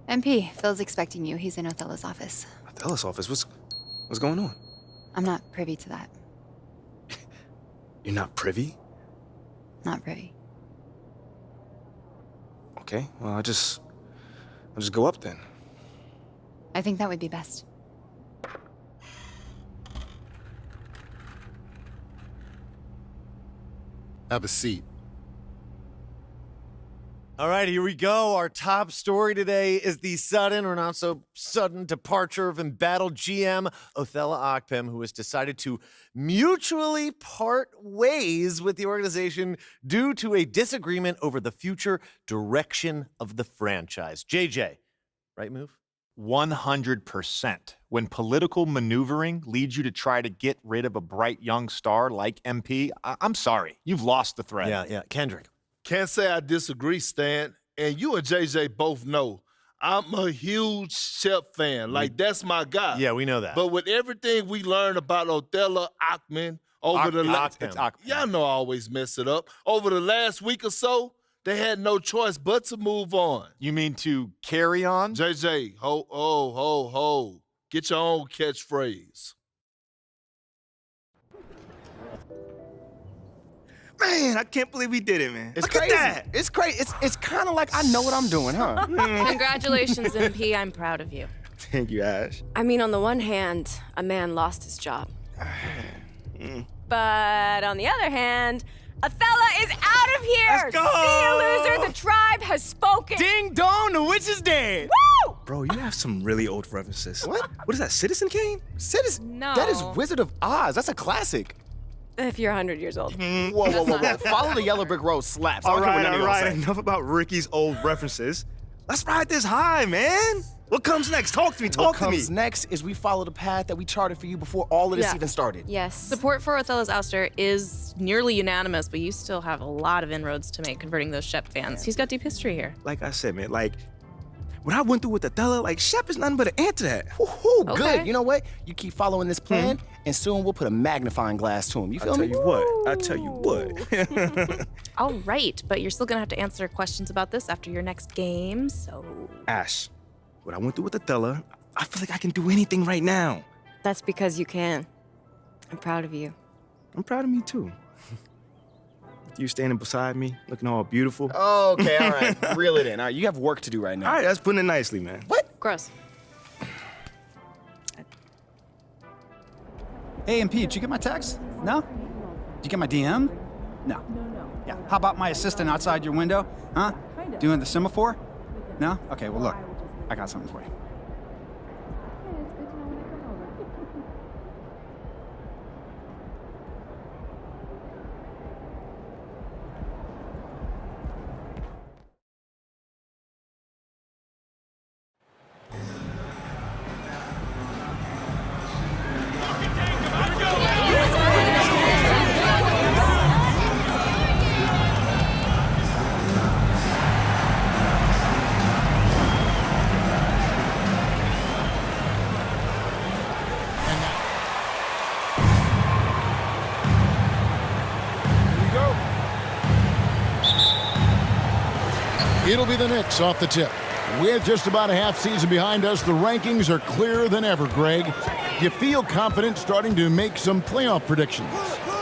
MP, Phil's expecting you. He's in Othello's office. Othello's office? What's going on? I'm not privy to that. You're not privy? Not privy. Okay, well, I'll just go up then. I think that would be best. Have a seat. All right, here we go. Our top story today is the sudden or not so sudden departure of embattled GM Othello Akpem, who has decided to mutually part ways with the organization due to a disagreement over the future direction of the franchise. JJ, right move? 100%. When political maneuvering leads you to try to get rid of a bright young star like MP, I'm sorry, you've lost the thread. Yeah. Kendrick. Can't say I disagree, Stan. And you and JJ both know I'm a huge Shep fan. Like, that's my guy. Yeah, we know that. But with everything we learned about Othello Akpem over the last... Y'all know I always mess it up. Over the last week or so, they had no choice but to move on. You mean to carry on? JJ, ho. Get your own catchphrase. Man, I can't believe we did it, man. It's Look crazy. at that. It's crazy. It's kind of like I know what I'm doing, huh? Congratulations, MP. I'm proud of you. Thank you, Ash. I mean, on the one hand, a man lost his job. But on the other hand, Othello is out of here! Let's go! See you, loser! The tribe has spoken! Ding dong, the witch is dead. Woo! Bro, you have some really old references. What is that, Citizen Kane? Citizen. No. That is Wizard of Oz. That's a classic. If you're 100 years old. Whoa. Follow the yellow brick road slaps. I All don't care what right, none of all y'all right. say. Enough about Ricky's old references. Let's ride this high, man. What comes next? Talk to me. What comes next is we follow the path that we charted for you before all of this even started. Yes. Support for Othello's ouster is nearly unanimous, but you still have a lot of inroads to make converting those Shep fans. He's got deep history here. Like I said, man, like, what I went through with Othello, like, Shep is nothing but an answer to that. Woohoo, Okay. good. You know what? You keep following this plan, and soon we'll put a magnifying glass to him. You feel I me? tell you what. All right, but you're still gonna have to answer questions about this after your next game, so... Ash, what I went through with Othello, I feel like I can do anything right now. That's because you can. I'm proud of you. I'm proud of me, too. You standing beside me, looking all beautiful. Okay, all right. Reel it in. All right, you have work to do right now. All right, that's putting it nicely, man. What? Gross. Hey, MP, did you get my text? No? Did you get my DM? No. Yeah. How about my assistant outside your window? Huh? Doing the semaphore? No? Okay, well, look. I got something for you. It'll be the Knicks off the tip. With just about a half season behind us, the rankings are clearer than ever, Greg. You feel confident starting to make some playoff predictions?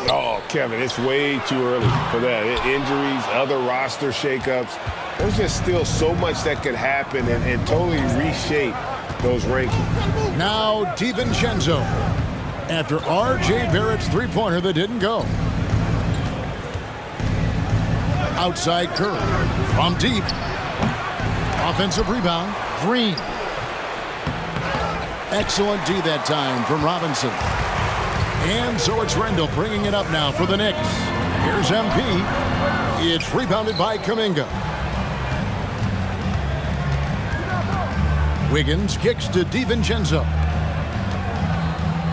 Oh, Kevin, it's way too early for that. Injuries, other roster shakeups. There's just still so much that could happen and totally reshape those rankings. Now, DiVincenzo. After R.J. Barrett's three-pointer that didn't go. Outside Curry. From deep. Offensive rebound. Green. Excellent D that time from Robinson. And so it's Rendell bringing it up now for the Knicks. Here's MP. It's rebounded by Kuminga. Wiggins kicks to DiVincenzo.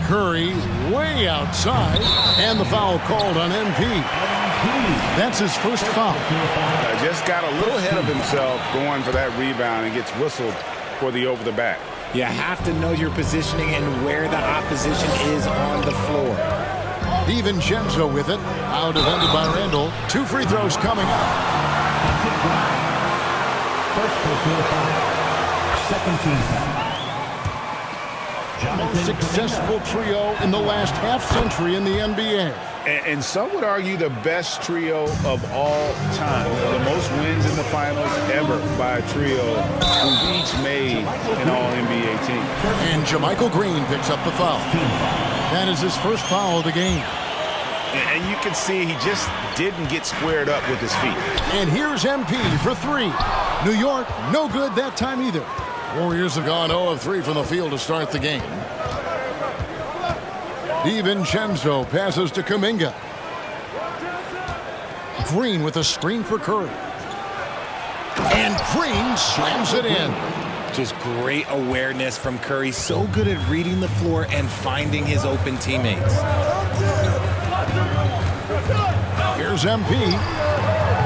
Curry way outside. And the foul called on MP. That's his first foul. Just got a little ahead of himself going for that rebound and gets whistled for the over-the-back. You have to know your positioning and where the opposition is on the floor. DiVincenzo with it. Out defended by Randall. 2 free throws coming up. second team foul. Most successful trio in the last half-century in the NBA. And some would argue the best trio of all time. The most wins in the finals ever by a trio who've each made an All-NBA team. And JaMychal Green picks up the foul. That is his first foul of the game. And you can see he just didn't get squared up with his feet. And here's MP for three. New York, no good that time either. Warriors have gone 0 of 3 from the field to start the game. DiVincenzo passes to Kuminga. Green with a screen for Curry. And Green slams it in. Just great awareness from Curry. So good at reading the floor and finding his open teammates. Here's MP.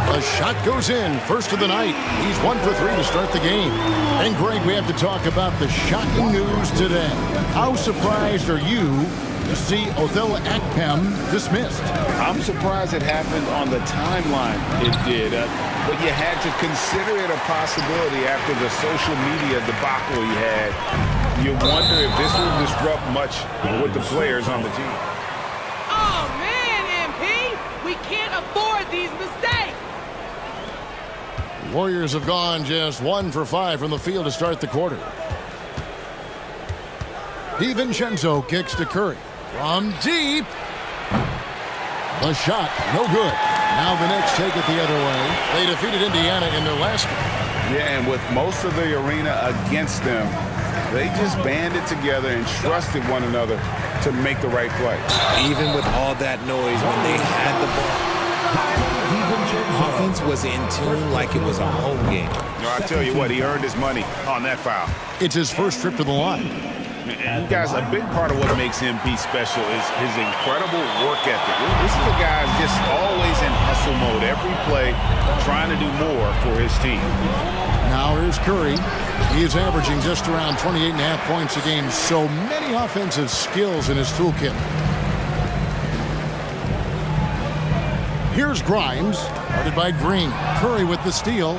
The shot goes in. First of the night. He's 1 for 3 to start the game. And Greg, we have to talk about the shocking news today. How surprised are you to see Othello Akpem dismissed? I'm surprised it happened on the timeline it did, but you had to consider it a possibility after the social media debacle he had. You wonder if this will disrupt much with the players on the team. Oh, man, MP! We can't afford these mistakes! Warriors have gone just 1 for 5 from the field to start the quarter. DiVincenzo kicks to Curry. From deep. The shot, no good. Now the Knicks take it the other way. They defeated Indiana in their last game. Yeah, and with most of the arena against them, they just banded together and trusted one another to make the right play. Even with all that noise when they had the ball, offense was in tune like it was a home game. I tell you what, he earned his money on that foul. It's his first trip to the line. And you guys, a big part of what makes MP special is his incredible work ethic. This is a guy just always in hustle mode, every play, trying to do more for his team. Now here's Curry. He is averaging just around 28.5 points a game. So many offensive skills in his toolkit. Here's Grimes, guarded by Green. Curry with the steal.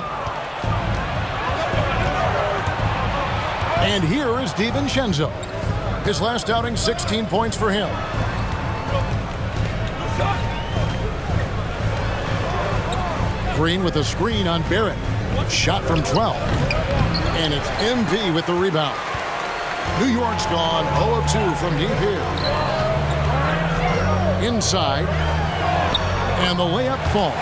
And here is DiVincenzo. His last outing, 16 points for him. Green with a screen on Barrett. Shot from 12. And it's MP with the rebound. New York's gone 0 of 2 from deep here. Inside. And the layup falls.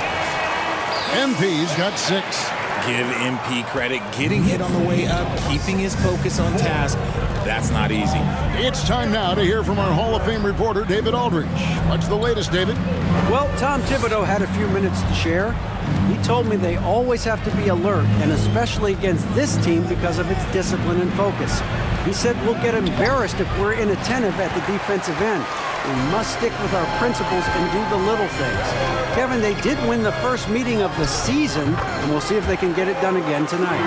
MP's got 6. Give MP credit, getting hit on the way up, keeping his focus on task. That's not easy. It's time now to hear from our Hall of Fame reporter, David Aldridge. What's the latest, David? Well, Tom Thibodeau had a few minutes to share. He told me they always have to be alert, and especially against this team because of its discipline and focus. He said we'll get embarrassed if we're inattentive at the defensive end. We must stick with our principles and do the little things. Kevin, they did win the first meeting of the season, and we'll see if they can get it done again tonight.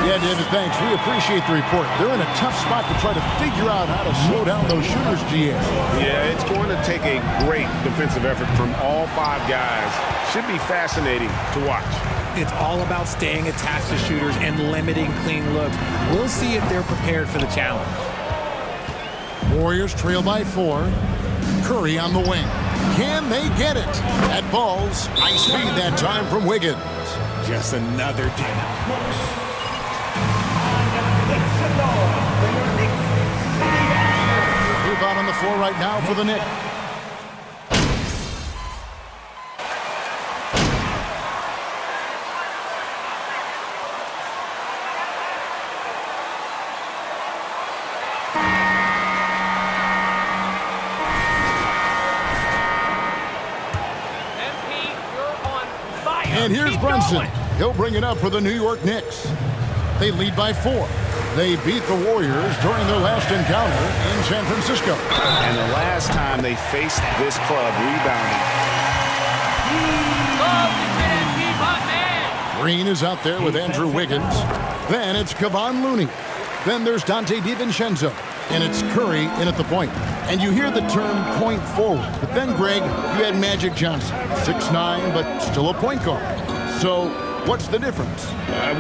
Yeah, David, thanks. We appreciate the report. They're in a tough spot to try to figure out how to slow down those shooters, GA. Yeah, it's going to take a great defensive effort from all 5 guys. Should be fascinating to watch. It's all about staying attached to shooters and limiting clean looks. We'll see if they're prepared for the challenge. Warriors trail by 4. Curry on the wing. Can they get it? That ball's ice feed that time from Wiggins. Just another down. Move out on the floor right now for the Knicks. And here's Brunson. He'll bring it up for the New York Knicks. They lead by 4. They beat the Warriors during their last encounter in San Francisco. And the last time they faced this club rebounding. Green is out there with Andrew Wiggins. Then it's Kevon Looney. Then there's Dante DiVincenzo. And it's Curry in at the point. And you hear the term point forward. But then, Greg, you had Magic Johnson, 6'9", but still a point guard. So What's the difference?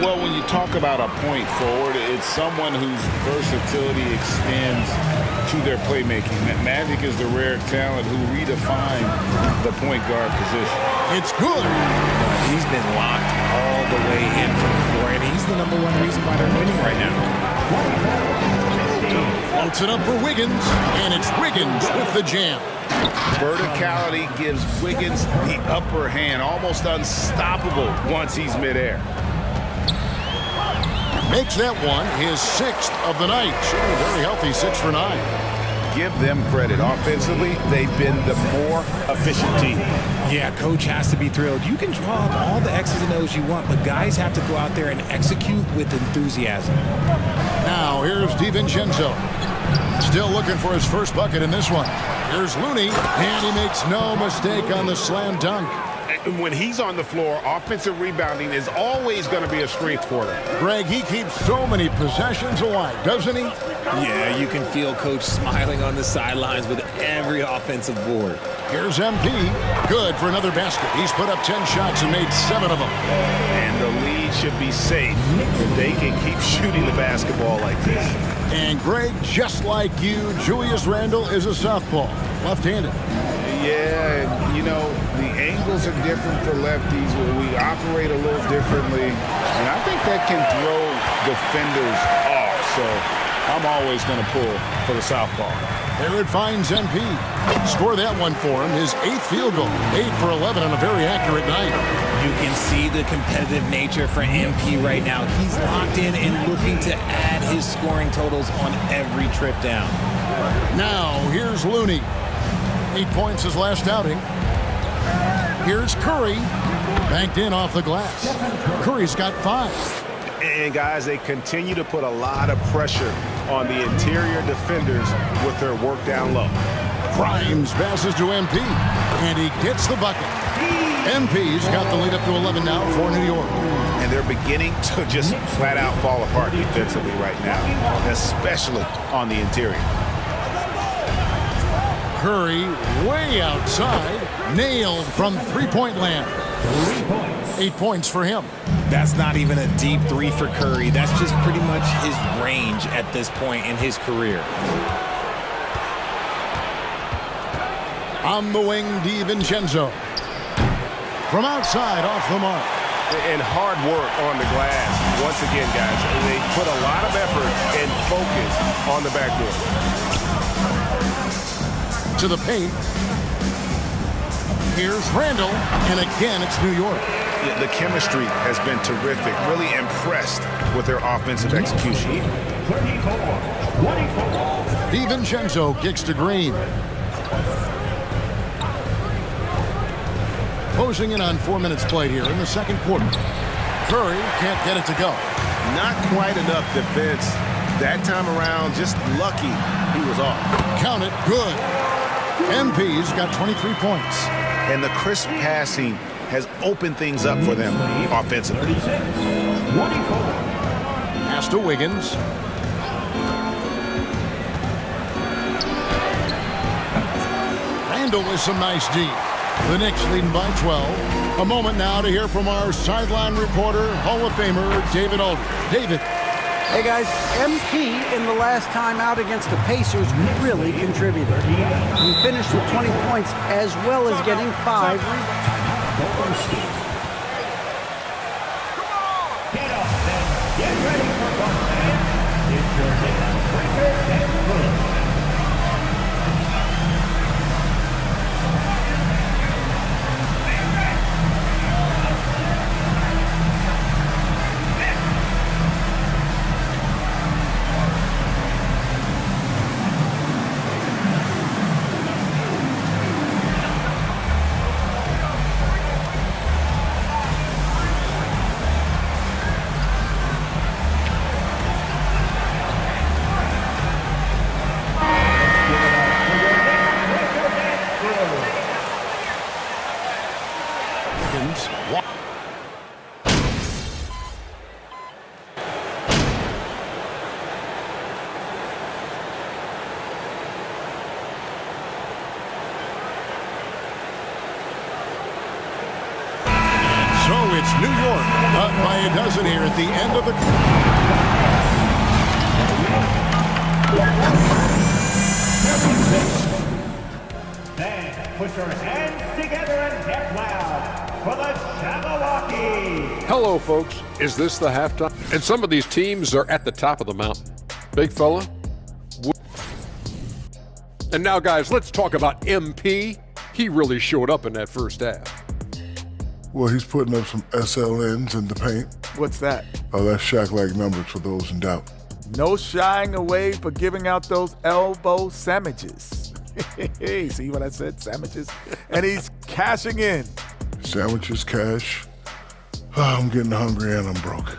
Well, when you talk about a point forward, it's someone whose versatility extends to their playmaking. Magic is the rare talent who redefined the point guard position. It's good. He's been locked all the way in from the floor, and he's the number one reason why they're winning right now. Floats it up for Wiggins, and it's Wiggins with the jam. Verticality gives Wiggins the upper hand, almost unstoppable once he's midair. Makes that one his 6th of the night. Shooting very healthy, 6 for 9. Give them credit. Offensively, they've been the more efficient team. Yeah, coach has to be thrilled. You can draw up all the X's and O's you want, but guys have to go out there and execute with enthusiasm. Now, here's DiVincenzo. Still looking for his first bucket in this one. Here's Looney, and he makes no mistake on the slam dunk. When he's on the floor, offensive rebounding is always going to be a strength for them. Greg, he keeps so many possessions alive, doesn't he? Yeah, you can feel Coach smiling on the sidelines with every offensive board. Here's MP. Good for another basket. He's put up 10 shots and made 7 of them. And the lead should be safe if they can keep shooting the basketball like this. And Greg, just like you, Julius Randle is a southpaw, left-handed. Yeah, you know, the angles are different for lefties. We operate a little differently. And I think that can throw defenders off. So I'm always going to pull for the southpaw. There it finds MP. Score that one for him. His 8th field goal. 8 for 11 on a very accurate night. You can see the competitive nature for MP right now. He's locked in and looking to add his scoring totals on every trip down. Now, here's Looney. 8 points his last outing. Here's Curry. Banked in off the glass. Curry's got 5. And guys, they continue to put a lot of pressure on the interior defenders with their work down low. Grimes passes to MP, and he gets the bucket. MP's got the lead up to 11 now for New York. And they're beginning to just flat out fall apart defensively right now, especially on the interior. Curry way outside, nailed from three-point land. 8 points for him. That's not even a deep 3 for Curry. That's just pretty much his range at this point in his career. On the wing, DiVincenzo. From outside, off the mark. And hard work on the glass. Once again, guys, they put a lot of effort and focus on the backboard. To the paint. Here's Randle, and again, it's New York. Yeah, the chemistry has been terrific. Really impressed with their offensive execution. 34-24. DiVincenzo kicks to Green. Closing in on 4 minutes played here in the second quarter. Curry can't get it to go. Not quite enough defense. That time around, just lucky he was off. Count it, good. MP's got 23 points. And the crisp passing has opened things up for them offensively. Pass to Wiggins. Randle with some nice D. The Knicks leading by 12. A moment now to hear from our sideline reporter, Hall of Famer David Aldridge. David. Hey guys, MP in the last time out against the Pacers really contributed. He finished with 20 points as well as getting 5 rebounds. Get up and get ready for fun. It's your cricket and boom. It's New York up by a dozen here at the end of the... Then put your hands together and get loud for the Jabberwocky. Hello, folks. Is this the halftime? And some of these teams are at the top of the mountain. Big fella. And now, guys, let's talk about MP. He really showed up in that first half. Well, he's putting up some SLNs in the paint. What's that? Oh, that's Shaq-like numbers for those in doubt. No shying away for giving out those elbow sandwiches. Hey, see what I said? Sandwiches. And he's cashing in. Sandwiches, cash. Oh, I'm getting hungry and I'm broke.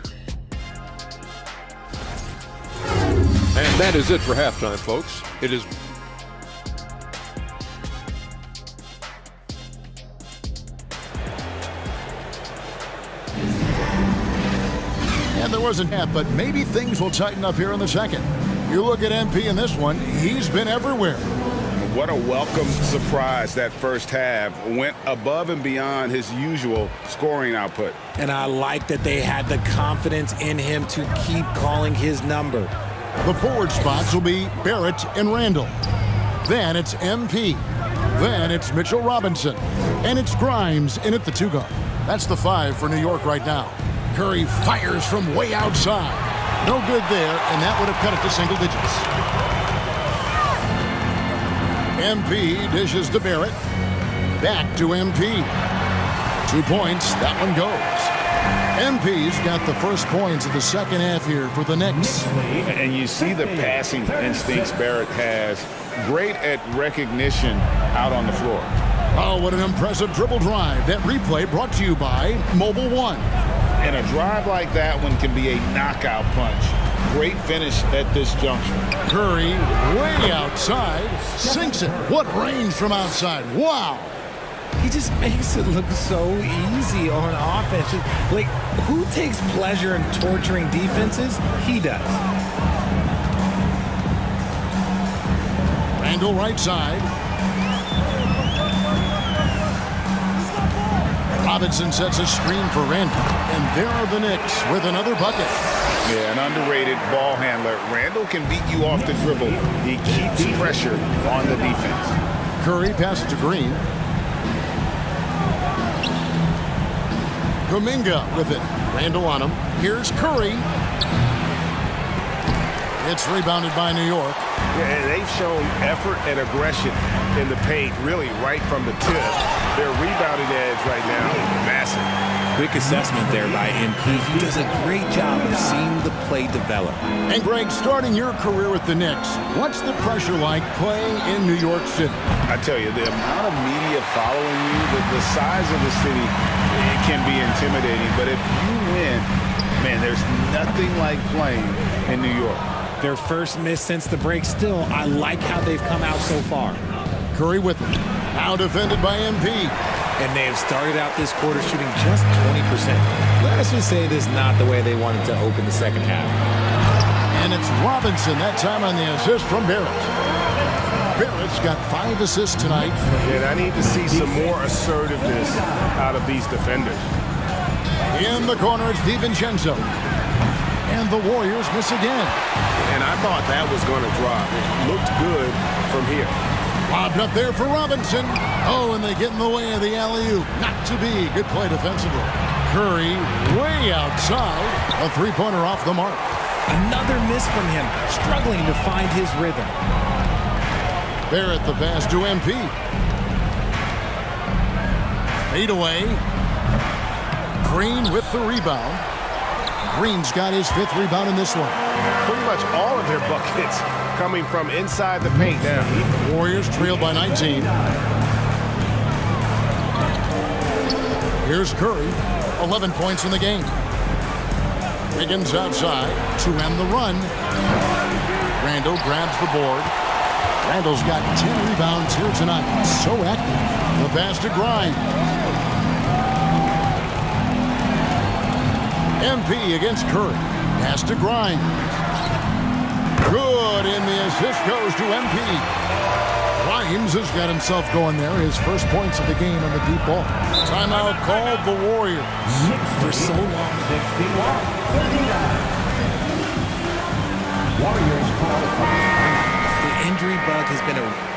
And that is it for halftime, folks. It is... And there wasn't half, but maybe things will tighten up here in the second. You look at MP in this one, he's been everywhere. What a welcome surprise that first half. Went above and beyond his usual scoring output. And I like that they had the confidence in him to keep calling his number. The forward spots will be Barrett and Randall. Then it's MP. Then it's Mitchell Robinson. And it's Grimes in at the 2 guard. That's the 5 for New York right now. Curry fires from way outside. No good there, and that would have cut it to single digits. MP dishes to Barrett. Back to MP. 2 points, that one goes. MP's got the first points of the second half here for the Knicks. And you see the passing instincts Barrett has. Great at recognition out on the floor. Oh, what an impressive dribble drive. That replay brought to you by Mobile One. And a drive like that one can be a knockout punch. Great finish at this juncture. Curry way outside, sinks it. What range from outside. Wow. He just makes it look so easy on offense. Like, who takes pleasure in torturing defenses? He does. Randall right side. Robinson sets a screen for Randall. And there are the Knicks with another bucket. Yeah, an underrated ball handler. Randall can beat you off the dribble. He keeps pressure on the defense. Curry passes to Green. Kuminga with it. Randall on him. Here's Curry. It's rebounded by New York. Yeah, and they've shown effort and aggression in the paint, really right from the tip. Their rebounding edge right now is massive. Quick assessment there by MP. He does a great job of seeing the play develop. And Greg, starting your career with the Knicks, what's the pressure like playing in New York City? I tell you, the amount of media following you, the size of the city, it can be intimidating. But if you win, man, there's nothing like playing in New York. Their first miss since the break. Still, I like how they've come out so far. Curry with it. Now defended by MP. And they have started out this quarter shooting just 20%. Let's just say this is not the way they wanted to open the second half. And it's Robinson, that time on the assist from Barrett. Barrett's got 5 assists tonight. And I need to see some more assertiveness out of these defenders. In the corner, it's DiVincenzo. And the Warriors miss again. And I thought that was going to drop. It looked good from here. Lobbed up there for Robinson. Oh, and they get in the way of the alley-oop. Not to be. Good play defensively. Curry way outside. A 3-pointer off the mark. Another miss from him, struggling to find his rhythm. Barrett the pass to MP. Fade away. Green with the rebound. Green's got his 5th rebound in this one. Pretty much all of their buckets coming from inside the paint now. Warriors trailed by 19. Here's Curry, 11 points in the game. Wiggins outside to end the run. Randall grabs the board. Randall's got 10 rebounds here tonight. So active. The pass to Grimes. MP against Curry. Pass to Grimes. Good, and the assist goes to MP. James has got himself going there. His first points of the game on the deep ball. Timeout called the Warriors. For so long. 61-39. Warriors call The injury bug has been a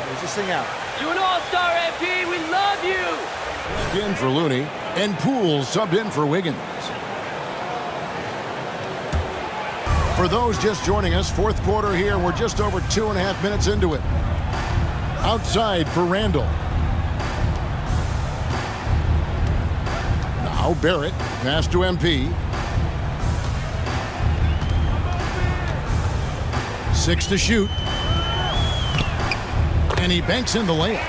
Where's this thing out? You an all-star, MP. We love you. In for Looney, and Poole subbed in for Wiggins. For those just joining us, fourth quarter here. We're just over 2.5 minutes into it. Outside for Randall. Now Barrett, pass to MP. 6 to shoot. And he banks in the layup.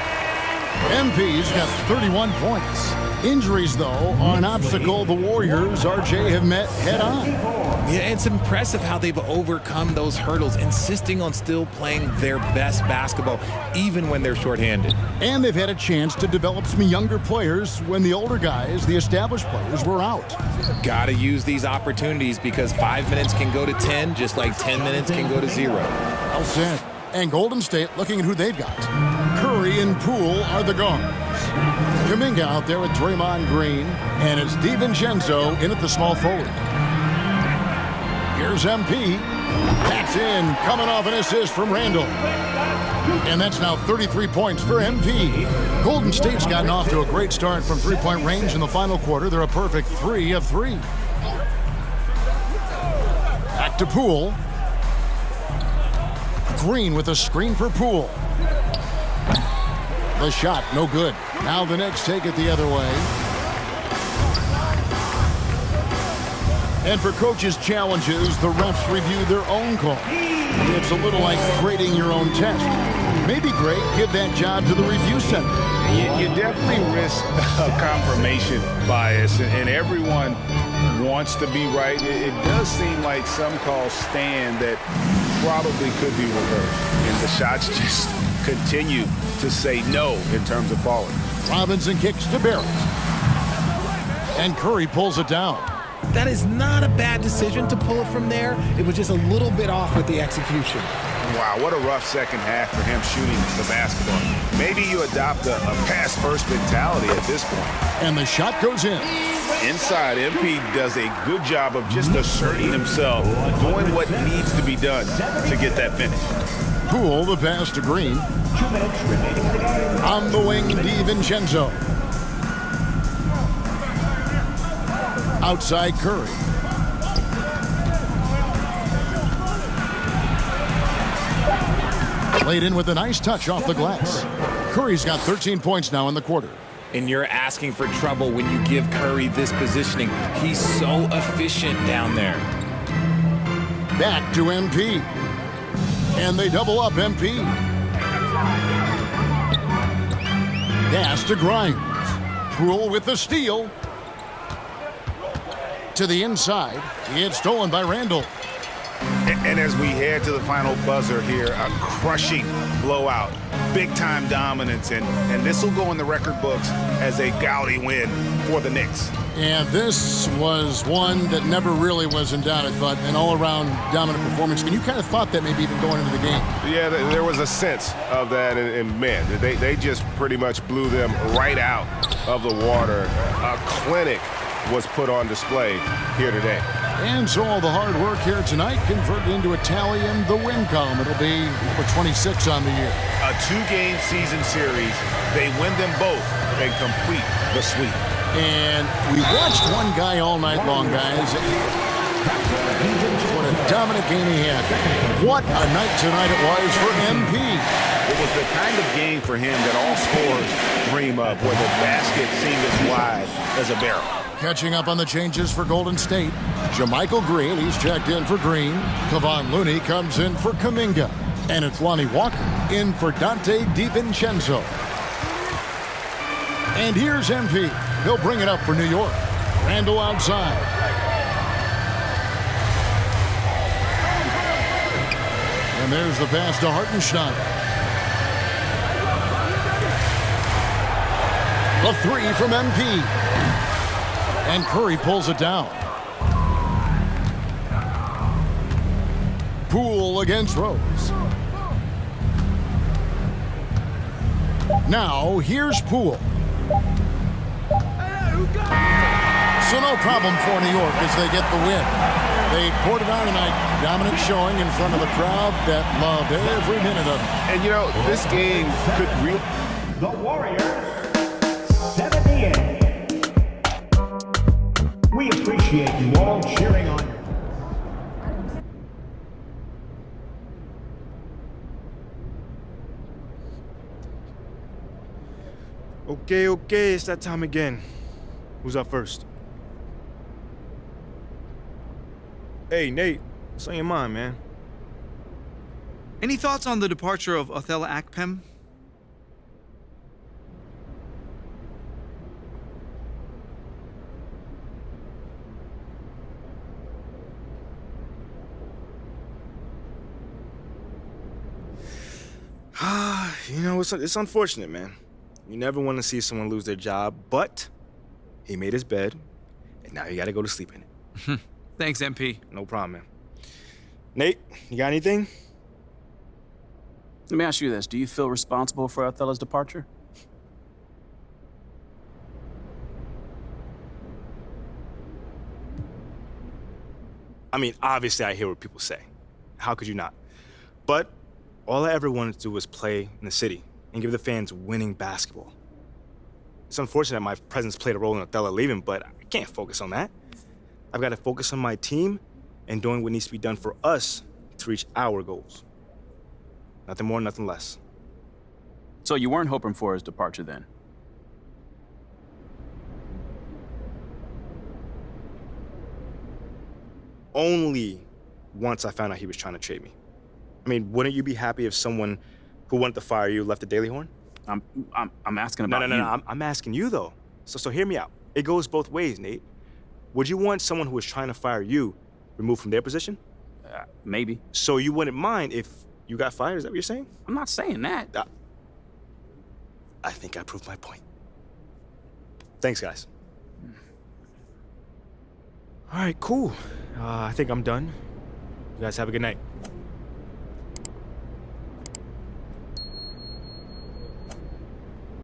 MP's got 31 points. Injuries, though, are an obstacle the Warriors, RJ, have met head-on. Yeah, it's impressive how they've overcome those hurdles, insisting on still playing their best basketball, even when they're shorthanded. And they've had a chance to develop some younger players when the older guys, the established players, were out. Gotta use these opportunities because 5 minutes can go to 10, just like 10 minutes can go to 0. Well said. And Golden State looking at who they've got. Curry and Poole are the guards. Kuminga out there with Draymond Green, and it's DiVincenzo in at the small forward. Here's MP. That's in, coming off an assist from Randall. And that's now 33 points for MP. Golden State's gotten off to a great start from three-point range in the final quarter. They're a perfect 3 of 3. Back to Poole. Green with a screen for Poole. The shot, no good. Now the Knicks take it the other way. And for coaches' challenges, the refs review their own call. It's a little like grading your own test. Maybe great, give that job to the review center. You definitely risk a confirmation bias, and everyone wants to be right. It does seem like some calls stand that probably could be reversed, and the shots just continue to say no in terms of falling. Robinson kicks to Barrett. And Curry pulls it down. That is not a bad decision to pull it from there. It was just a little bit off with the execution. Wow, what a rough second half for him shooting the basketball. Maybe you adopt a pass-first mentality at this point. And the shot goes in. Inside, MP does a good job of just asserting himself, doing what needs to be done to get that finish. Poole, the pass to Green. On the wing, DiVincenzo. Outside Curry. Played in with a nice touch off the glass. Curry's got 13 points now in the quarter. And you're asking for trouble when you give Curry this positioning. He's so efficient down there. Back to MP. And they double up MP. Pass to Grimes. Poole with the steal. To the inside. It's stolen by Randall. And as we head to the final buzzer here, a crushing blowout, big-time dominance, and this will go in the record books as a gaudy win for the Knicks. And this was one that never really was in doubt, I thought, an all-around dominant performance. And you kind of thought that maybe even going into the game. Yeah, there was a sense of that, and man, they just pretty much blew them right out of the water. A clinic was put on display here today. And so all the hard work here tonight converted into a tally in the win column. It'll be number 26 on the year. A 2-game season series. They win them both and complete the sweep. And we watched one guy all night long, guys. What a dominant game he had. What a night tonight it was for MP. It was the kind of game for him that all scorers dream of, where the basket seemed as wide as a barrel. Catching up on the changes for Golden State. Jermichael Green, he's checked in for Green. Kevon Looney comes in for Kuminga. And it's Lonnie Walker in for Dante DiVincenzo. And here's MP. He'll bring it up for New York. Randall outside. And there's the pass to Hartenstein. The three from MP. And Curry pulls it down. Poole against Rose. Now, here's Poole. So no problem for New York as they get the win. They poured it on tonight. Dominant showing in front of a crowd that loved every minute of it. And you know, this game could really... The Warriors, 78. We appreciate you all cheering on. Okay, it's that time again. Who's up first? Hey, Nate, what's on your mind, man? Any thoughts on the departure of Othello Akpem? You know, it's unfortunate, man. You never want to see someone lose their job, but he made his bed, and now you got to go to sleep in it. Thanks, MP. No problem, man. Nate, you got anything? Let me ask you this. Do you feel responsible for Othello's departure? I mean, obviously I hear what people say. How could you not? But all I ever wanted to do was play in the city and give the fans winning basketball. It's unfortunate my presence played a role in Othello leaving, but I can't focus on that. I've got to focus on my team and doing what needs to be done for us to reach our goals. Nothing more, nothing less. So you weren't hoping for his departure then? Only once I found out he was trying to trade me. I mean, wouldn't you be happy if someone who wanted to fire you left the Daily Horn? I'm asking about you. No. I'm asking you, though. So hear me out. It goes both ways, Nate. Would you want someone who was trying to fire you removed from their position? Maybe. So you wouldn't mind if you got fired? Is that what you're saying? I'm not saying that. I think I proved my point. Thanks, guys. All right, cool. I think I'm done. You guys have a good night.